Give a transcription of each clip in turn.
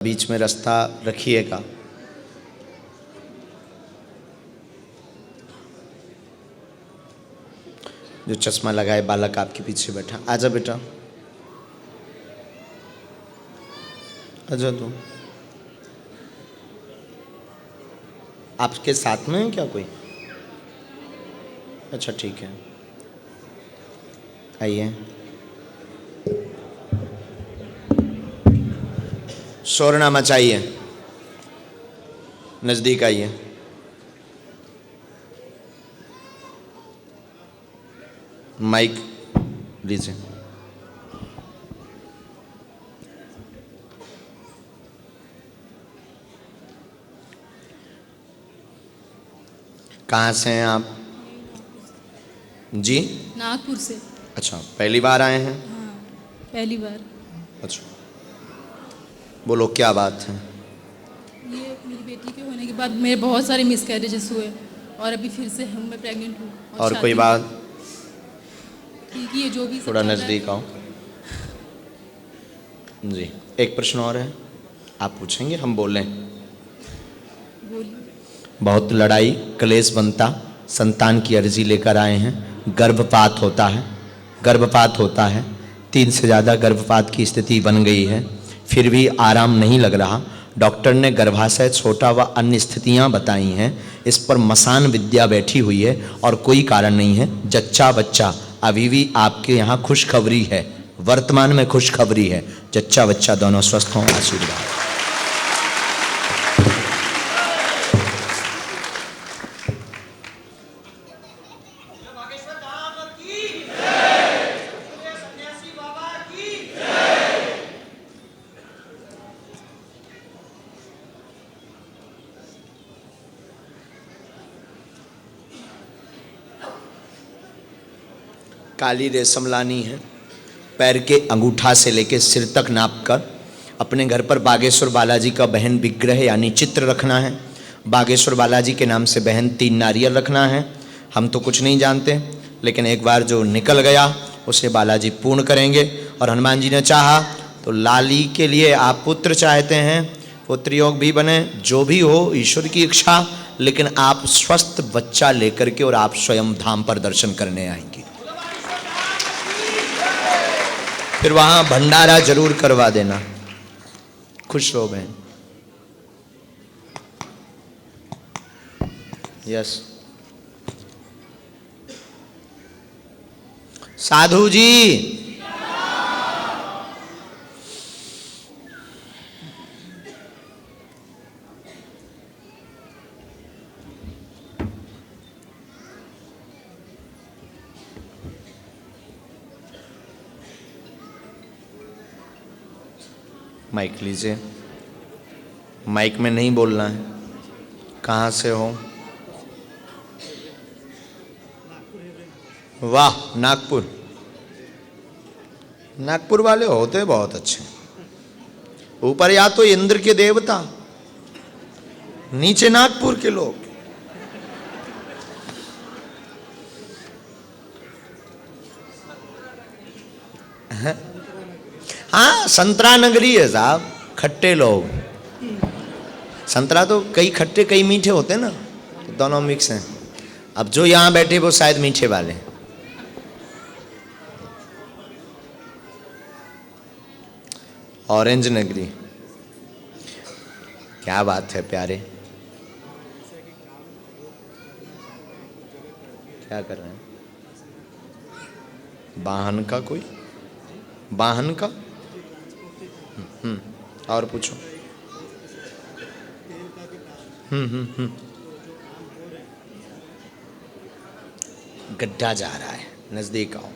बीच में रास्ता रखिएगा। जो चश्मा लगाए बालक आपके पीछे बैठा, आजा बेटा, आजा। तू आपके साथ में है क्या कोई? अच्छा ठीक है, आइए। शोर ना मचाइए, नज़दीक आइए। माइक लीजिए। कहाँ से हैं आप? जी, नागपुर से। अच्छा, पहली बार आए हैं? हाँ, पहली बार। अच्छा, बोलो क्या बात है? ये मेरी बेटी के होने के बाद मेरे बहुत सारे मिसकैरेजेस हुए और अभी फिर से मैं प्रेग्नेंट हूँ। और कोई बात? ठीक ही है, जो भी सब थोड़ा चल रहा है। नज़दीक आओ जी। एक प्रश्न और है, आप पूछेंगे, हम बोलें? बोलिए। बहुत लड़ाई क्लेश बनता, संतान की अर्जी लेकर आए हैं, गर्भपात होता है, गर्भपात होता है, 3 से ज़्यादा गर्भपात की स्थिति बन गई है, फिर भी आराम नहीं लग रहा। डॉक्टर ने गर्भाशय छोटा व अन्य स्थितियां बताई हैं, इस पर मसान विद्या बैठी हुई है और कोई कारण नहीं है। जच्चा बच्चा अभी भी आपके यहाँ खुशखबरी है, वर्तमान में खुशखबरी है, जच्चा बच्चा दोनों स्वस्थ हों। आशीर्वाद। काली रेशम लानी है, पैर के अंगूठा से लेकर सिर तक नापकर अपने घर पर बागेश्वर बालाजी का बहन विग्रह यानी चित्र रखना है। बागेश्वर बालाजी के नाम से बहन 3 नारियल रखना है। हम तो कुछ नहीं जानते, लेकिन एक बार जो निकल गया उसे बालाजी पूर्ण करेंगे। और हनुमान जी ने चाहा तो लाली के लिए आप पुत्र चाहते हैं, पुत्र योग भी बने, जो भी हो ईश्वर की इच्छा, लेकिन आप स्वस्थ बच्चा लेकर के और आप स्वयं धाम पर दर्शन करने आएंगे। फिर वहां भंडारा जरूर करवा देना। खुश रहो बहन। यस साधु जी, माइक लीजिए। माइक में नहीं बोलना है। कहाँ से हो? वाह, नागपुर। नागपुर वाले होते बहुत अच्छे, ऊपर या तो इंद्र के देवता, नीचे नागपुर के लोग। हाँ, संतरा नगरी है साहब, खट्टे लोग। संतरा तो कई खट्टे कई मीठे होते हैं ना, तो दोनों मिक्स हैं। अब जो यहां बैठे वो शायद मीठे वाले। ऑरेंज नगरी, क्या बात है प्यारे। क्या कर रहे हैं? वाहन का कोई वाहन का? और पूछो। गड्ढा जा रहा है, नजदीक आओ।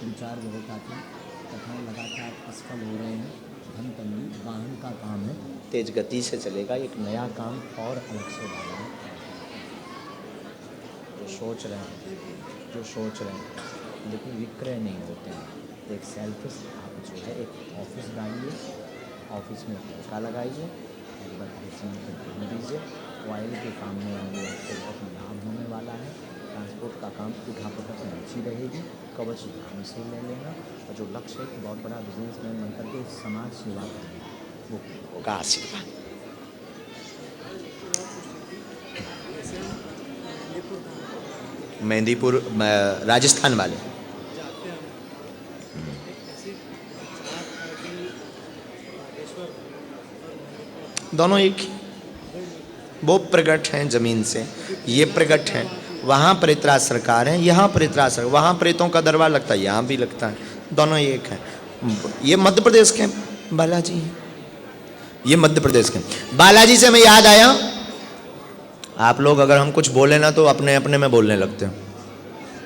विचार बहुत आते हैं, कथाएं लगातार असफल हो रहे हैं। धन तंगी वाहन का काम है, तेज गति से चलेगा। एक नया काम और अलग से डाला है। जो सोच रहे हैं लेकिन विक्रय नहीं होते हैं। एक सेल्फिश आप जो है एक ऑफिस डालिए, ऑफिस में लड़का लगाइए, एक बार दीजिए। ऑयल के काम में आपको बहुत लाभ होने वाला है। ट्रांसपोर्ट का काम उठापटक में अच्छी रहेगी। कवच ध्यान से ले लेना। और जो लक्ष्य है कि बहुत बड़ा बिजनेसमैन बनकर के समाज सेवा करना। का आशीर्वाद। मेहंदीपुर राजस्थान वाले दोनों एक ही, वो प्रगट हैं जमीन से, ये प्रगट हैं। वहाँ प्रेतराज सरकार है, यहाँ प्रेतराज सरकार, वहाँ प्रेतों का दरबार लगता है, यहाँ भी लगता है, दोनों एक हैं। ये मध्य प्रदेश के बालाजी हैं, ये मध्य प्रदेश के बालाजी से हमें याद आया, आप लोग अगर हम कुछ बोले ना तो अपने अपने में बोलने लगते हैं।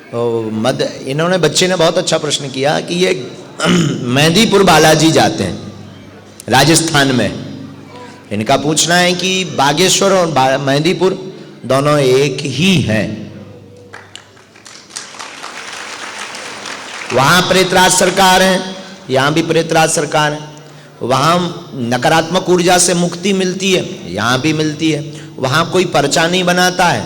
तो इन्होंने बच्चे ने बहुत अच्छा प्रश्न किया कि ये मेहंदीपुर बालाजी जाते हैं राजस्थान में, इनका पूछना है कि बागेश्वर और मेहंदीपुर दोनों एक ही हैं। वहां प्रेतराज सरकार है, यहां भी प्रेतराज सरकार है। वहां नकारात्मक ऊर्जा से मुक्ति मिलती है, यहां भी मिलती है। वहां कोई पर्चा नहीं बनाता है,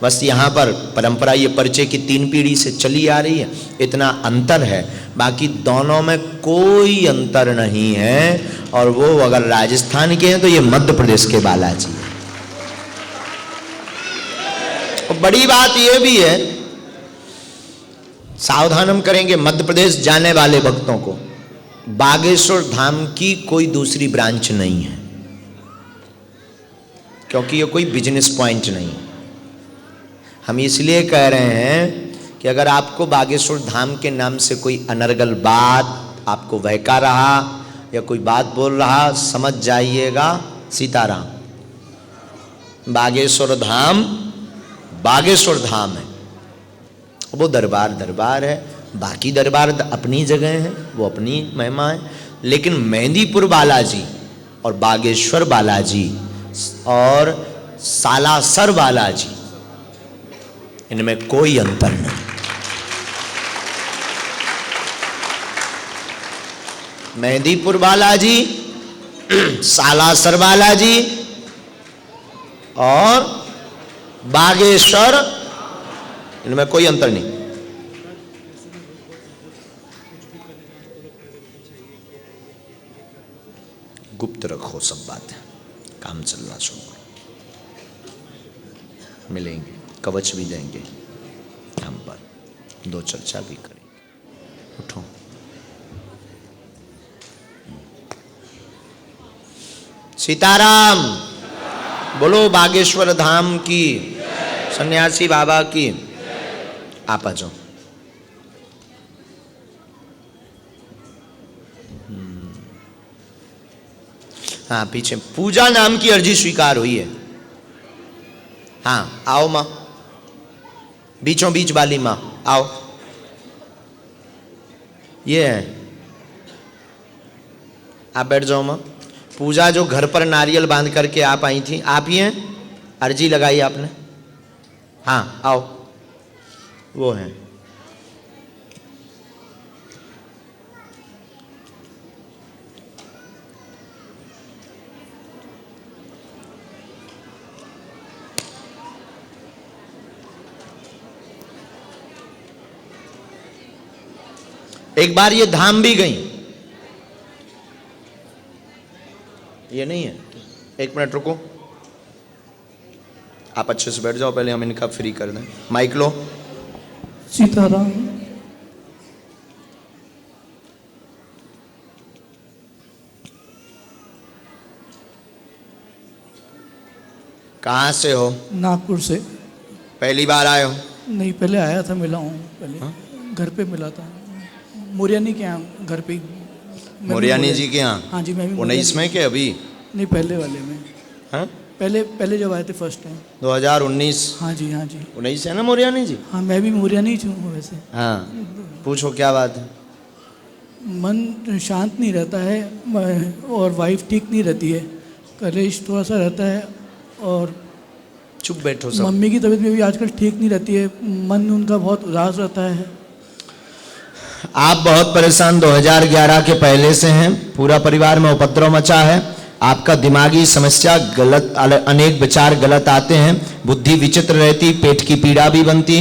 बस यहाँ पर परंपरा ये पर्चे की 3 पीढ़ी से चली आ रही है, इतना अंतर है। बाकी दोनों में कोई अंतर नहीं है। और वो अगर राजस्थान के हैं तो ये मध्य प्रदेश के बालाजी है। और बड़ी बात ये भी है, सावधान हम करेंगे मध्य प्रदेश जाने वाले भक्तों को, बागेश्वर धाम की कोई दूसरी ब्रांच नहीं है, क्योंकि ये कोई बिजनेस पॉइंट नहीं है। हम इसलिए कह रहे हैं कि अगर आपको बागेश्वर धाम के नाम से कोई अनर्गल बात आपको बहका रहा या कोई बात बोल रहा, समझ जाइएगा सीताराम, बागेश्वर धाम है, वो दरबार दरबार है, बाकी दरबार अपनी जगह है, वो अपनी महिमा है। लेकिन मेहंदीपुर बालाजी और बागेश्वर बालाजी और सालासर बालाजी, इनमें कोई अंतर नहीं। मेहंदीपुर बालाजी, सालासर बालाजी और बागेश्वर, इनमें कोई अंतर नहीं। गुप्त रखो सब बातें, काम चलना शुरू। मिलेंगे, कवच भी देंगे हम पर, 2 चर्चा भी करेंगे। उठो। सीताराम, बोलो बागेश्वर धाम की, सन्यासी बाबा की। आप आ जाओ। हाँ, पीछे पूजा नाम की अर्जी स्वीकार हुई है। हाँ, आओ माँ, बीचों बीच वाली माँ आओ। ये है, आप बैठ जाओ माँ। पूजा जो घर पर नारियल बांध करके आप आई थी, आप ही हैं? अर्जी लगाई आपने? हाँ, आओ, वो हैं। एक बार ये धाम भी गई, ये नहीं है। 1 मिनट रुको, आप अच्छे से बैठ जाओ, पहले हम इनका फ्री कर दें। माइक लो। सीताराम। कहाँ से हो? नागपुर से। पहली बार आए हो? नहीं, पहले आया था, मिला हूँ पहले। हाँ? घर पे मिला था, मोरियानी के यहाँ, घर पे। मोरियानी जी के यहाँ? हाँ जी, मैं भी 19 में के अभी? नहीं, पहले वाले में। हाँ? पहले जब आए थे फर्स्ट टाइम 2019। हाँ जी, हाँ जी। 19 है ना मोरियानी जी? हाँ, मैं भी मोरियानी हूँ वैसे। हाँ, पूछो क्या बात है। मन शांत नहीं रहता है और वाइफ ठीक नहीं रहती है, कलेश थोड़ा सा रहता है, और चुप बैठो सब। मम्मी की तबीयत भी आजकल ठीक नहीं रहती है, मन उनका बहुत उदास रहता है। आप बहुत परेशान 2011 के पहले से हैं, पूरा परिवार में उपद्रव मचा है, आपका दिमागी समस्या गलत, अनेक विचार गलत आते हैं, बुद्धि विचित्र रहती, पेट की पीड़ा भी बनती,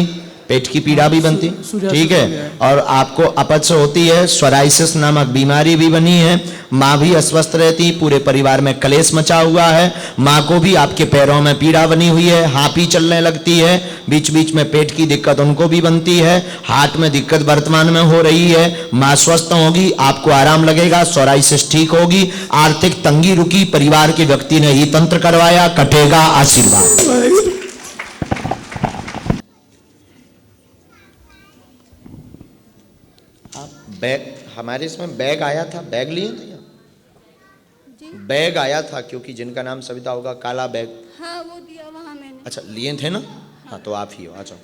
पेट की पीड़ा भी बनती, सूर्यासिस ठीक हो है। गया है। और आपको अपच होती है, स्वराइसिस नामक बीमारी भी बनी है, माँ भी अस्वस्थ रहती, पूरे परिवार में कलेश मचा हुआ है, माँ को भी आपके पैरों में पीड़ा बनी हुई है, हाँपी चलने लगती है, बीच बीच में पेट की दिक्कत उनको भी बनती है, हार्ट में दिक्कत वर्तमान में हो रही है। माँ स्वस्थ होगी, आपको आराम लगेगा, स्वराइसिस ठीक होगी, आर्थिक तंगी रुकी, परिवार के व्यक्ति ने ही तंत्र करवाया, कटेगा आशीर्वाद। बैग हमारे इसमें बैग आया था, बैग लिए थे क्या? बैग आया था, क्योंकि जिनका नाम सविता होगा, काला बैग। हाँ वो दिया वहाँ मैंने। अच्छा लिए थे ना? हाँ तो आप ही हो, आ जाओ।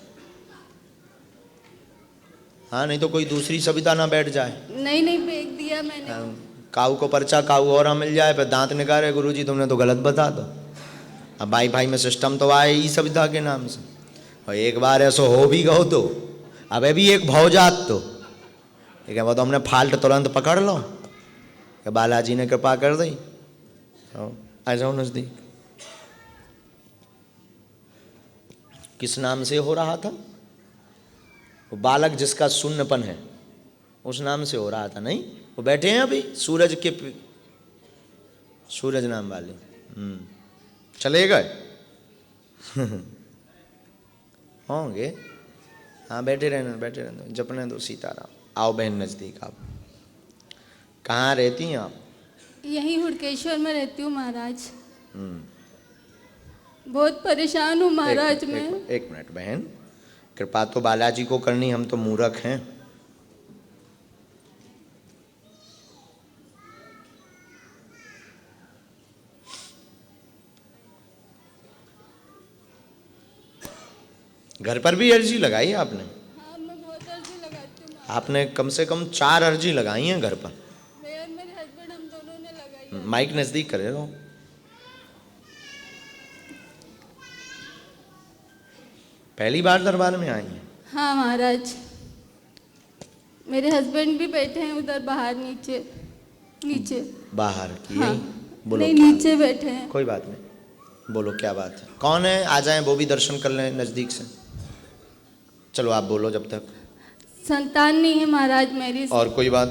हाँ नहीं तो कोई दूसरी सविता ना बैठ जाए। नहीं बैग दिया मैंने। काऊ को पर्चा काऊ और मिल जाए, फिर दांत निकाले, गुरुजी तुमने तो गलत बता दो। अब भाई भाई में सिस्टम तो आए ही सविता के नाम से, और एक बार ऐसा हो भी गो तो अब भी एक भौजात तो ठीक है, वो तो हमने फाल्ट तुरंत पकड़ लो कि बालाजी ने कृपा कर दी। आ जाओ नजदीक। किस नाम से हो रहा था? वो बालक जिसका शून्यपन है उस नाम से हो रहा था, नहीं? वो बैठे हैं अभी सूरज के सूरज नाम वाले। चले गए होंगे। हाँ बैठे रहना जपने दो सीताराम। आओ बहन नजदीक। आप कहाँ रहती हैं आप? यहीं हुड़केश्वर में रहती हूँ महाराज। बहुत परेशान हूँ महाराज मैं। एक मिनट बहन, कृपा तो बालाजी को करनी, हम तो मूर्ख हैं। घर पर भी अर्जी लगाई है आपने? हाँ मैं बहुत अर्जी लगाती हूँ। आपने कम से कम 4 अर्जी लगाई हैं घर पर। मैं और मेरे हस्बैंड हम दोनों ने लगाई है। माइक नजदीक करे रहो। पहली बार दरबार में आई हैं? हाँ महाराज, मेरे हस्बैंड भी बैठे हैं उधर बाहर नीचे बाहर की? हाँ। बोलो। नहीं नीचे बैठे हैं। कोई बात नहीं, बोलो क्या बात है? कौन है? आ जाएं, वो भी दर्शन कर लें नजदीक से। चलो आप बोलो जब तक। संतान नहीं है महाराज मेरी। और कोई बात?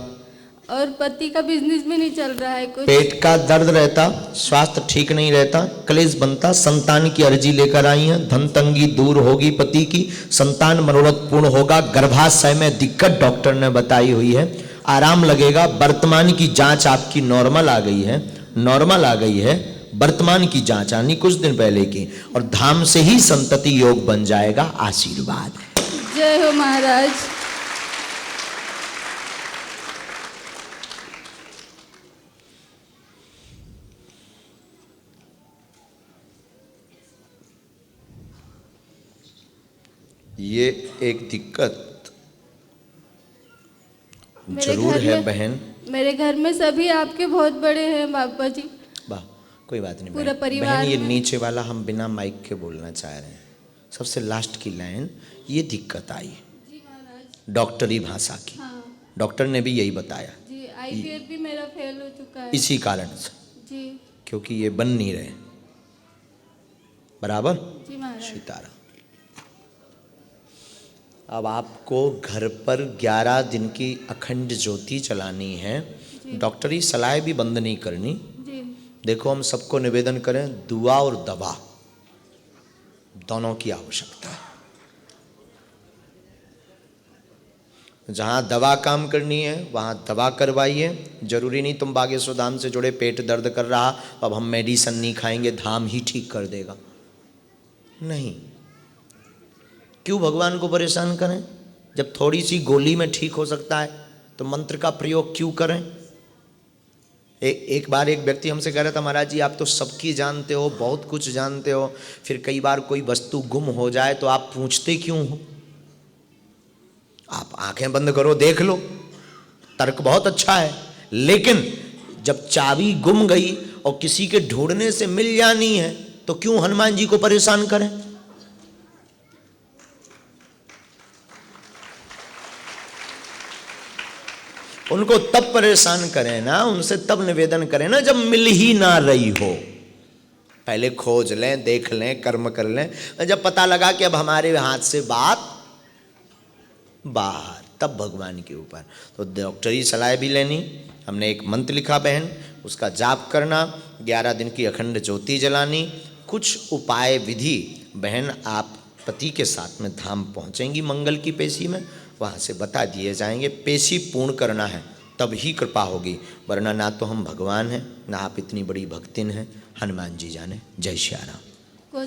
और पति का बिजनेस भी नहीं चल रहा है कुछ। पेट का दर्द रहता, स्वास्थ्य ठीक नहीं रहता, क्लेश बनता, संतान की अर्जी लेकर आई हैं। धन तंगी दूर होगी पति की, संतान मनोरथ पूर्ण होगा, गर्भाशय में दिक्कत डॉक्टर ने बताई हुई है, आराम लगेगा। वर्तमान की जांच आपकी नॉर्मल आ गई है, नॉर्मल आ गई है, वर्तमान की जांच आनी कुछ दिन पहले की, और धाम से ही संतति योग बन जाएगा। आशीर्वाद। जय हो महाराज। ये एक दिक्कत मेरे जरूर घर है में- बहन। मेरे घर में सभी आपके बहुत बड़े हैं बाबा जी। वाह, कोई बात नहीं पूरा बहन। परिवार बहन ये में। नीचे वाला हम बिना माइक के बोलना चाह रहे हैं। सबसे लास्ट की लाइन, ये दिक्कत आई जी महाराज। डॉक्टरी भाषा की, हाँ डॉक्टर ने भी यही बताया, जी, IVF भी मेरा फेल हो चुका है। इसी कारण से, जी क्योंकि ये बन नहीं रहे बराबर। जी महाराज। सीताराम। अब आपको घर पर 11 दिन की अखंड ज्योति चलानी है, डॉक्टरी सलाह भी बंद नहीं करनी। जी देखो हम सबको निवेदन करें, दुआ और दवा दोनों की आवश्यकता है। जहाँ दवा काम करनी है वहाँ दवा करवाइए। जरूरी नहीं तुम बागेश्वर धाम से जुड़े, पेट दर्द कर रहा अब हम मेडिसिन नहीं खाएंगे धाम ही ठीक कर देगा, नहीं। क्यों भगवान को परेशान करें? जब थोड़ी सी गोली में ठीक हो सकता है तो मंत्र का प्रयोग क्यों करें? एक बार एक व्यक्ति हमसे कह रहा था, महाराज जी आप तो सबकी जानते हो, बहुत कुछ जानते हो, फिर कई बार कोई वस्तु गुम हो जाए तो आप पूछते क्यों हो? आप आंखें बंद करो, देख लो, तर्क बहुत अच्छा है, लेकिन जब चाबी गुम गई और किसी के ढूंढने से मिल जानी है तो क्यों हनुमान जी को परेशान करें? उनको तब परेशान करें ना, उनसे तब निवेदन करें ना जब मिल ही ना रही हो। पहले खोज लें, देख लें, कर्म कर लें, जब पता लगा कि अब हमारे हाथ से बात बाहर, तब भगवान के ऊपर। तो डॉक्टरी सलाह भी लेनी। हमने एक मंत्र लिखा बहन, उसका जाप करना, 11 दिन की अखंड ज्योति जलानी। कुछ उपाय विधि बहन आप पति के साथ में धाम पहुँचेंगी मंगल की पेशी में, वहाँ से बता दिए जाएंगे। पेशी पूर्ण करना है तब ही कृपा होगी, वरना ना तो हम भगवान हैं ना आप इतनी बड़ी भक्तिन हैं। हनुमान जी जाने। जय श्री राम।